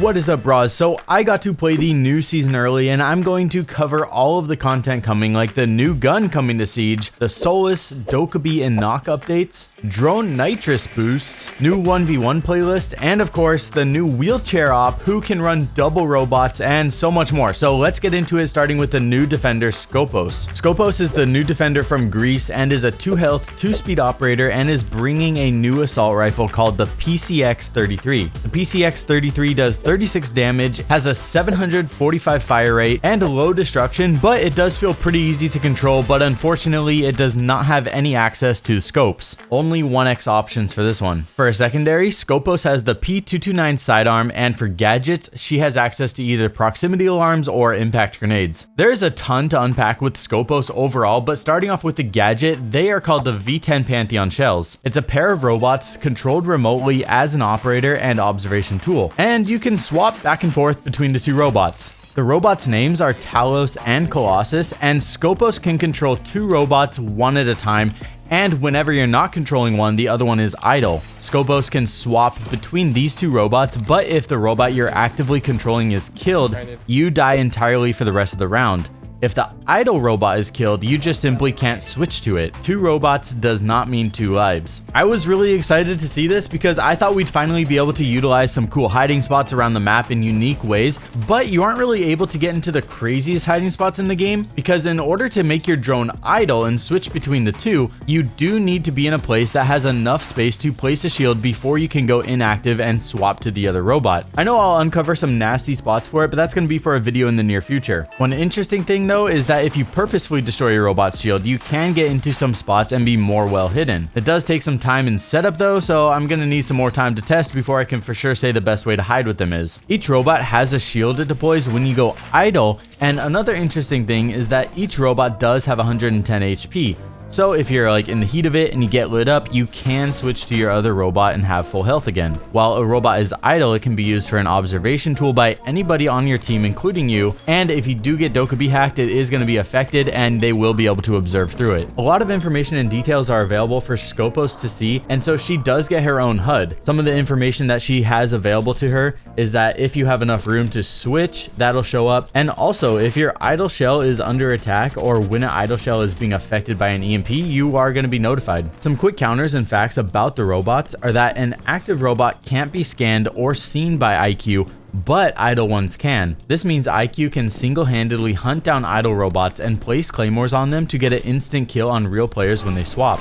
What is up, bros? So I got to play the new season early, and I'm going to cover all of the content coming, like the new gun coming to Siege, the Solis, Dokkaebi, and Knock updates, drone nitrous boosts, new 1v1 playlist, and of course the new wheelchair op who can run double robots, and so much more. So let's get into it, starting with the new defender Skopos. Skopos is the new defender from Greece and is a 2 health, 2 speed operator, and is bringing a new assault rifle called the PCX-33. The PCX-33 does 36 damage, has a 745 fire rate, and low destruction, but it does feel pretty easy to control, but unfortunately it does not have any access to scopes. Only 1x options for this one. For a secondary, Skopos has the P229 sidearm, and for gadgets, she has access to either proximity alarms or impact grenades. There is a ton to unpack with Skopos overall, but starting off with the gadget, they are called the V10 Pantheon shells. It's a pair of robots controlled remotely as an operator and observation tool, and you can swap back and forth between the two robots. The robots' names are Talos and Colossus, and Skopos can control 2 robots one at a time, and whenever you're not controlling one, the other one is idle. Skopos can swap between these 2 robots, but if the robot you're actively controlling is killed, you die entirely for the rest of the round. If the idle robot is killed, you just simply can't switch to it. 2 robots does not mean 2 lives. I was really excited to see this because I thought we'd finally be able to utilize some cool hiding spots around the map in unique ways, but you aren't really able to get into the craziest hiding spots in the game because in order to make your drone idle and switch between the 2, you do need to be in a place that has enough space to place a shield before you can go inactive and swap to the other robot. I know I'll uncover some nasty spots for it, but that's going to be for a video in the near future. One interesting thing though is that if you purposefully destroy your robot shield, you can get into some spots and be more well hidden. It does take some time in setup though, so I'm gonna need some more time to test before I can for sure say the best way to hide with them is. Each robot has a shield it deploys when you go idle, and another interesting thing is that each robot does have 110 HP. So if you're like in the heat of it and you get lit up, you can switch to your other robot and have full health again. While a robot is idle, it can be used for an observation tool by anybody on your team, including you. And if you do get Dokkaebi hacked, it is going to be affected and they will be able to observe through it. A lot of information and details are available for Skopos to see, and so she does get her own HUD. Some of the information that she has available to her is that if you have enough room to switch, that'll show up. And also, if your idle shell is under attack or when an idle shell is being affected by an EMP, you are going to be notified. Some quick counters and facts about the robots are that an active robot can't be scanned or seen by IQ, but idle ones can. This means IQ can single-handedly hunt down idle robots and place claymores on them to get an instant kill on real players when they swap.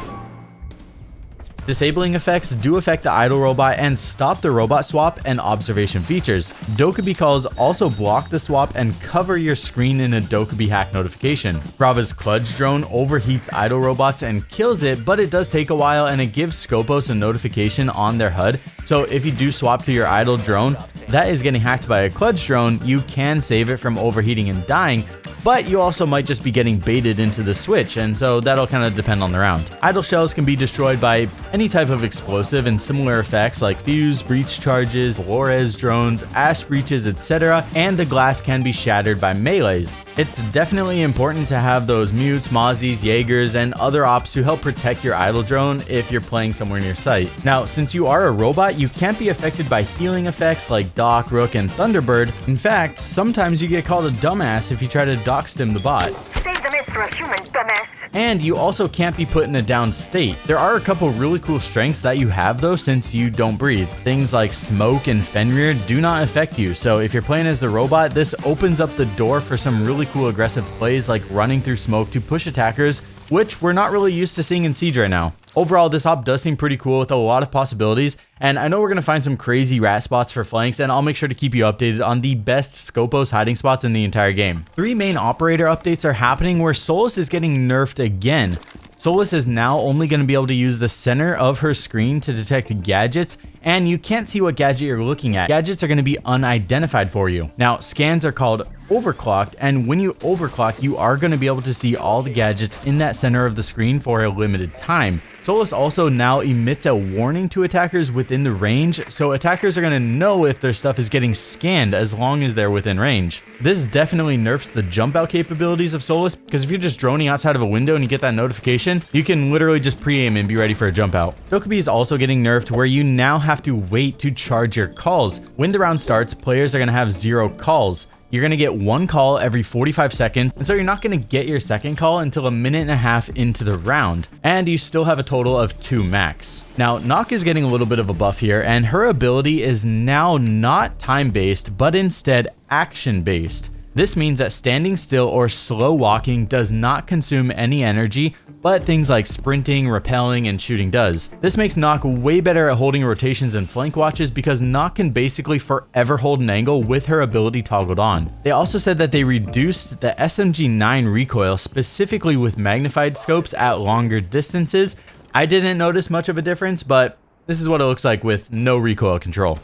Disabling effects do affect the idle robot and stop the robot swap and observation features. Dokkaebi calls also block the swap and cover your screen in a Dokkaebi hack notification. Brah's Kludge drone overheats idle robots and kills it, but it does take a while and it gives Skopos a notification on their HUD. So if you do swap to your idle drone that is getting hacked by a Kludge drone, you can save it from overheating and dying, but you also might just be getting baited into the switch, and so that'll kind of depend on the round. Idle shells can be destroyed by any type of explosive and similar effects like fuse, breach charges, Flores drones, ash breaches, etc., and the glass can be shattered by melees. It's definitely important to have those mutes, Mozzies, Jaegers, and other ops to help protect your idle drone if you're playing somewhere near sight. Now, since you are a robot, you can't be affected by healing effects like Doc, Rook, and Thunderbird. In fact, sometimes you get called a dumbass if you try to Doc stim the bot. Save the mist for a human, dumbass. And you also can't be put in a down state. There are a couple really cool strengths that you have though since you don't breathe. Things like smoke and Fenrir do not affect you, so if you're playing as the robot, this opens up the door for some really cool aggressive plays like running through smoke to push attackers, which we're not really used to seeing in Siege right now. Overall, this op does seem pretty cool with a lot of possibilities, and I know we're going to find some crazy rat spots for flanks, and I'll make sure to keep you updated on the best Skopos hiding spots in the entire game. 3 main operator updates are happening where Solis is getting nerfed again. Solis is now only going to be able to use the center of her screen to detect gadgets, and you can't see what gadget you're looking at. Gadgets are going to be unidentified for you. Now, scans are called overclocked, and when you overclock, you are going to be able to see all the gadgets in that center of the screen for a limited time. Solis also now emits a warning to attackers within the range, so attackers are going to know if their stuff is getting scanned as long as they're within range. This definitely nerfs the jump out capabilities of Solis, because if you're just droning outside of a window and you get that notification, you can literally just pre-aim and be ready for a jump out. Dokkaebi is also getting nerfed where you now have have to wait to charge your calls. When the round starts, players are going to have 0 calls. You're going to get 1 call every 45 seconds, and so you're not going to get your second call until a minute and a half into the round, and you still have a total of 2 max. Now, Nock is getting a little bit of a buff here, and her ability is now not time-based, but instead action-based. This means that standing still or slow walking does not consume any energy, but things like sprinting, rappelling, and shooting does. This makes Nock way better at holding rotations and flank watches because Nock can basically forever hold an angle with her ability toggled on. They also said that they reduced the SMG9 recoil specifically with magnified scopes at longer distances. I didn't notice much of a difference, but this is what it looks like with no recoil control.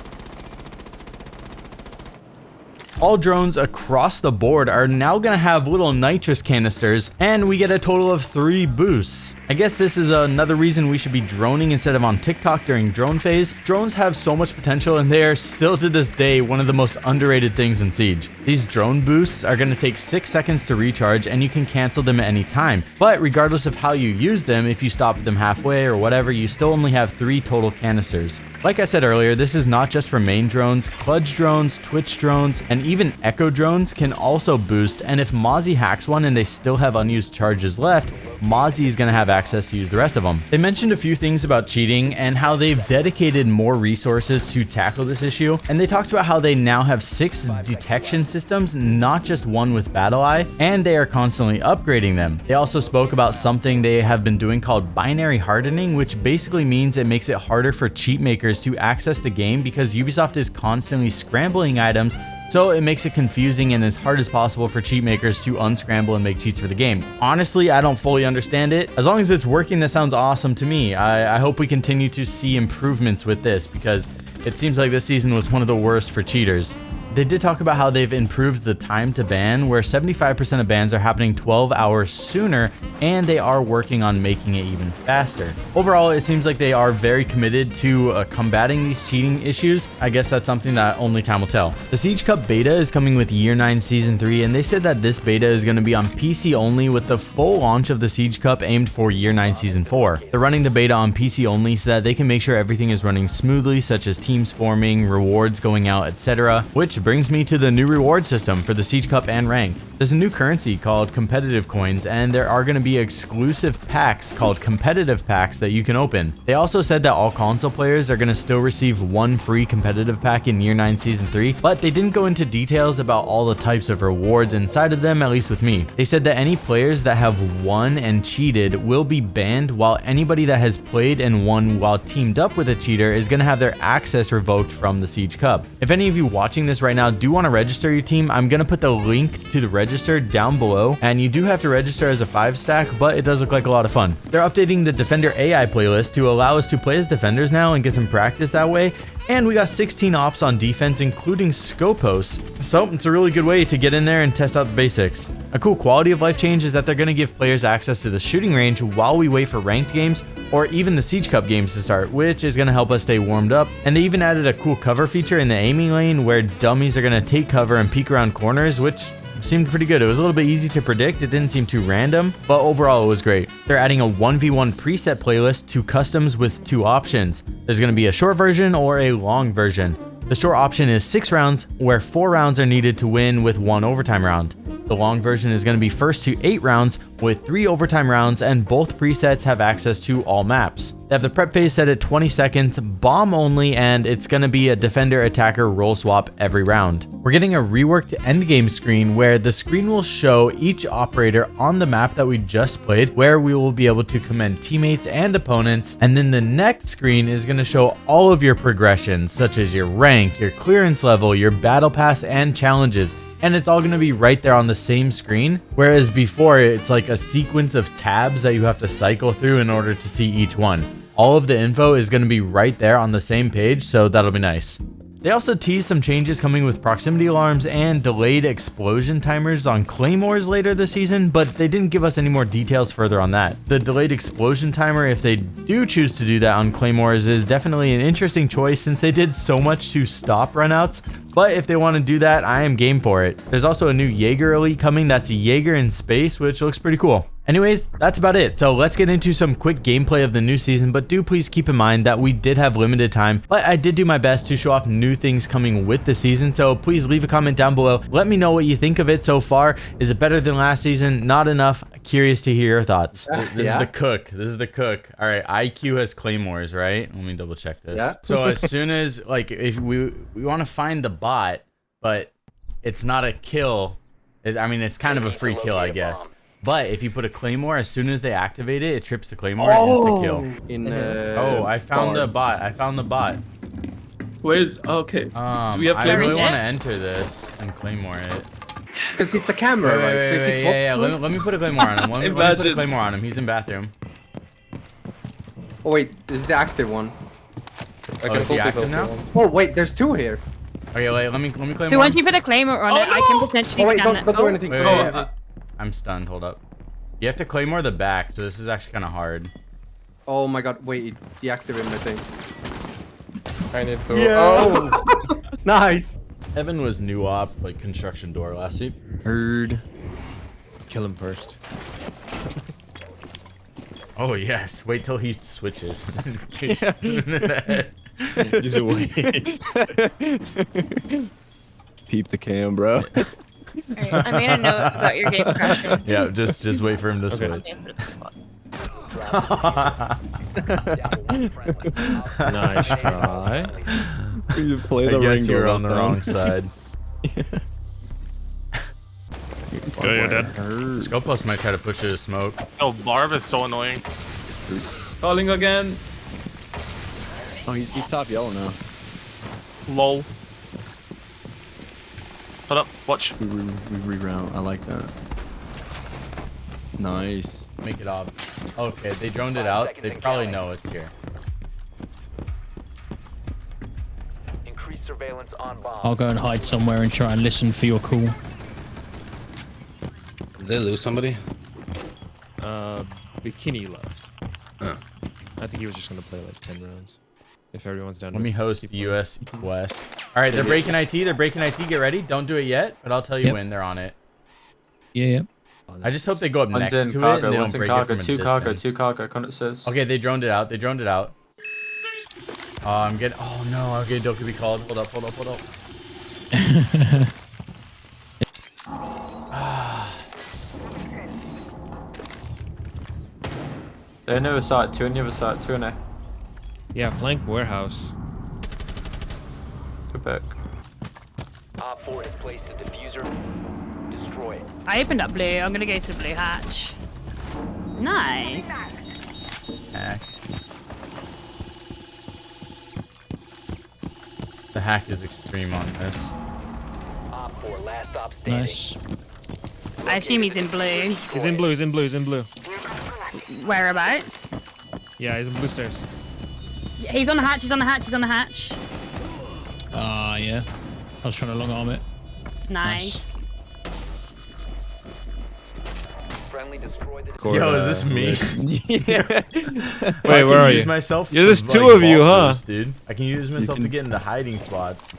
All drones across the board are now going to have little nitrous canisters, and we get a total of 3 boosts. I guess this is another reason we should be droning instead of on TikTok during drone phase. Drones have so much potential, and they are still to this day one of the most underrated things in Siege. These drone boosts are going to take 6 seconds to recharge, and you can cancel them at any time. But regardless of how you use them, if you stop them halfway or whatever, you still only have 3 total canisters. Like I said earlier, this is not just for main drones. Kludge drones, Twitch drones, and even Echo drones can also boost, and if Mozzie hacks one and they still have unused charges left, Mozzie is going to have access to use the rest of them. They mentioned a few things about cheating and how they've dedicated more resources to tackle this issue, and they talked about how they now have 6 detection systems, not just one with Battle Eye, and they are constantly upgrading them. They also spoke about something they have been doing called binary hardening, which basically means it makes it harder for cheat makers to access the game because Ubisoft is constantly scrambling items, so it makes it confusing and as hard as possible for cheat makers to unscramble and make cheats for the game. Honestly, I don't fully understand it. As long as it's working, that sounds awesome to me. I hope we continue to see improvements with this because it seems like this season was one of the worst for cheaters. They did talk about how they've improved the time to ban, where 75% of bans are happening 12 hours sooner, and they are working on making it even faster. Overall, it seems like they are very committed to combating these cheating issues. I guess that's something that only time will tell. The Siege Cup beta is coming with Year 9 Season 3, and they said that this beta is going to be on PC only, with the full launch of the Siege Cup aimed for Year 9 Season 4. They're running the beta on PC only so that they can make sure everything is running smoothly, such as teams forming, rewards going out, etc. Which brings me to the new reward system for the Siege Cup and Ranked. There's a new currency called competitive coins, and there are going to be exclusive packs called competitive packs that you can open. They also said that all console players are going to still receive 1 free competitive pack in Year 9 Season 3, but they didn't go into details about all the types of rewards inside of them, at least with me. They said that any players that have won and cheated will be banned, while anybody that has played and won while teamed up with a cheater is going to have their access revoked from the Siege Cup. If any of you watching this right now do want to register your team, I'm going to put the link to the register down below, and you do have to register as a 5-stack, but it does look like a lot of fun. They're updating the Defender AI playlist to allow us to play as defenders now and get some practice that way, and we got 16 ops on defense, including Scopos, so it's a really good way to get in there and test out the basics. A cool quality of life change is that they're going to give players access to the shooting range while we wait for ranked games, or even the Siege Cup games to start, which is going to help us stay warmed up. And they even added a cool cover feature in the aiming lane where dummies are going to take cover and peek around corners, which seemed pretty good. It was a little bit easy to predict, it didn't seem too random, but overall it was great. They're adding a 1v1 preset playlist to customs with 2 options. There's going to be a short version or a long version. The short option is 6 rounds, where 4 rounds are needed to win with 1 overtime round. The long version is going to be first to 8 rounds with 3 overtime rounds, and both presets have access to all maps. They have the prep phase set at 20 seconds, bomb only, and it's going to be a defender attacker role swap every round. We're getting a reworked endgame screen where the screen will show each operator on the map that we just played, where we will be able to commend teammates and opponents, and then the next screen is going to show all of your progressions, such as your rank, your clearance level, your battle pass, and challenges. And it's all going to be right there on the same screen, whereas before it's like a sequence of tabs that you have to cycle through in order to see each one. All of the info is going to be right there on the same page, so that'll be nice. They also teased some changes coming with proximity alarms and delayed explosion timers on claymores later this season, but they didn't give us any more details further on that. The delayed explosion timer, if they do choose to do that on claymores, is definitely an interesting choice since they did so much to stop runouts, but if they want to do that, I am game for it. There's also a new Jaeger elite coming that's a Jaeger in space, which looks pretty cool. Anyways, that's about it. So let's get into some quick gameplay of the new season, but do please keep in mind that we did have limited time, but I did do my best to show off new things coming with the season. So please leave a comment down below. Let me know what you think of it so far. Is it better than last season? Not enough. Curious to hear your thoughts. This is the cook. This is the cook. All right, IQ has claymores, right? Let me double check this. Yeah. So as soon as, like, if we want to find the bot, but it's not a kill. I mean, it's kind of a free kill, I guess. But if you put a claymore, as soon as they activate it, it trips the claymore and insta kill. Oh, I found the bot. I found the bot. Where's okay? Do we have I really want to enter this and claymore it. Because it's a camera, right? So if he swaps let me put a claymore on him. Let me put a claymore on him. He's in bathroom. Oh wait, this is the active one. Oh, is he active now? Oh wait, there's two here. Okay, wait, let me claymore. So once you put a claymore on it, I can potentially scan it. Don't do anything. Wait, I'm stunned. Hold up. You have to claymore the back, so this is actually kind of hard. Oh my god, wait, it deactivated my thing. I need to. Yeah. Oh, nice. Evan was new op, like construction door last week. Heard. Kill him first. Oh yes, wait till he switches. Just wait. Peep the cam, bro. Alright, I made a note about your game crashing. Yeah, just wait for him to switch. Nice try. You play the I guess you were on the wrong side. Let's go, you're dead. Scopeless might try to push it to smoke. Oh, Barb is so annoying. Calling again. Oh, he's top yellow now. Lol. Hold up, watch. We reroute. I like that. Nice. Make it off. Okay, they droned it out. They probably know it's here. Increase surveillance on bomb. I'll go and hide somewhere and try and listen for your call. Did they lose somebody? Bikini left. I think he was just gonna play like 10 rounds. If everyone's down. Let me host US West. All right, they're breaking IT. They're breaking IT. Get ready. Don't do it yet, but I'll tell you when they're on it. Yeah. I just hope they go up next to it and they don't break it from a distance. Two cargo, it says. Okay, they droned it out. They droned it out. I'm getting. Oh no. Okay, Doka be called. Hold up. They're on the other side, two on the other side, two on there. Yeah, flank warehouse. Go back. Op 4 has placed a diffuser. Destroy it. I opened up blue. I'm gonna go to the blue hatch. Nice. Hack. The hack is extreme on this. Op 4, last stop standing. Nice. I assume he's in blue. He's in blue. Whereabouts? Yeah, he's in blue stairs. He's on the hatch. Yeah. I was trying to long arm it. Nice. Friendly destroyed the Yo, is this me? Wait, where are you? Myself Yeah, there's to, two like, of you, huh? boost, dude. I can use myself to get into hiding spots.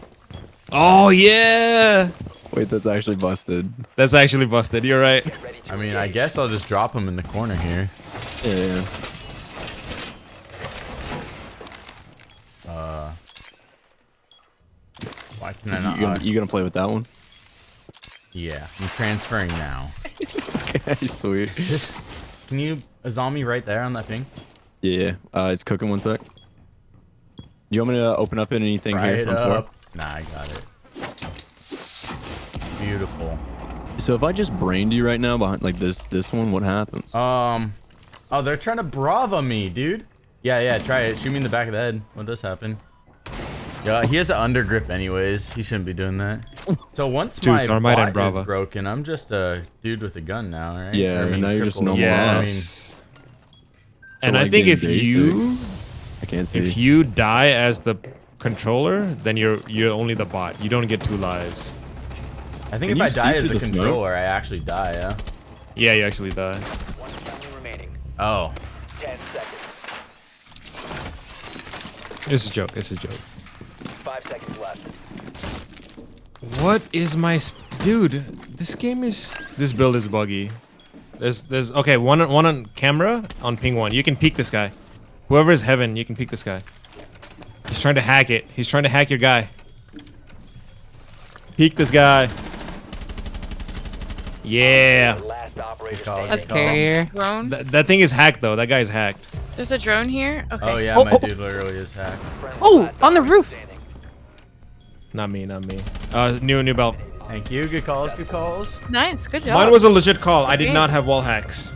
Oh yeah. Wait, that's actually busted. That's actually busted. You're right. I mean, I guess I'll just drop him in the corner here. Yeah. Why can I not? You gonna play with that one? Yeah, I'm transferring now. Okay, sweet. Can you zombie right there on that thing? Yeah. It's cooking 1 sec. Do you want me to open up anything here from 4? Nah, I got it. Beautiful. So if I just brained you right now behind like this one, what happens? Oh, they're trying to Brava me, dude. Yeah, try it. Shoot me in the back of the head. What does happen? Yeah, he has an undergrip anyways. He shouldn't be doing that. So once my bot is broken, I'm just a dude with a gun now, right? Yeah, and now you're just normal. Yeah. And I think if you, I can't see. If you die as the controller, then you're only the bot. You don't get 2 lives. I think if I die as the controller, I actually die, yeah? Yeah, you actually die. 1 friendly remaining. Oh. 10 seconds. It's a joke. It's a joke. 5 seconds left. What is my... Dude, this build is buggy. There's okay. One on camera on ping 1. You can peek this guy. Whoever is heaven, you can peek this guy. He's trying to hack it. He's trying to hack your guy. Peek this guy. Yeah. Last operator Good call, standing. good call. Drone. That thing is hacked though. That guy is hacked. There's a drone here. Okay. Oh yeah, my dude literally is hacked. Oh, on the roof. Standing. Not me. Not me. New belt. Thank you. Good calls. Good calls. Nice. Good job. Mine was a legit call. I did Okay. not have wall hacks.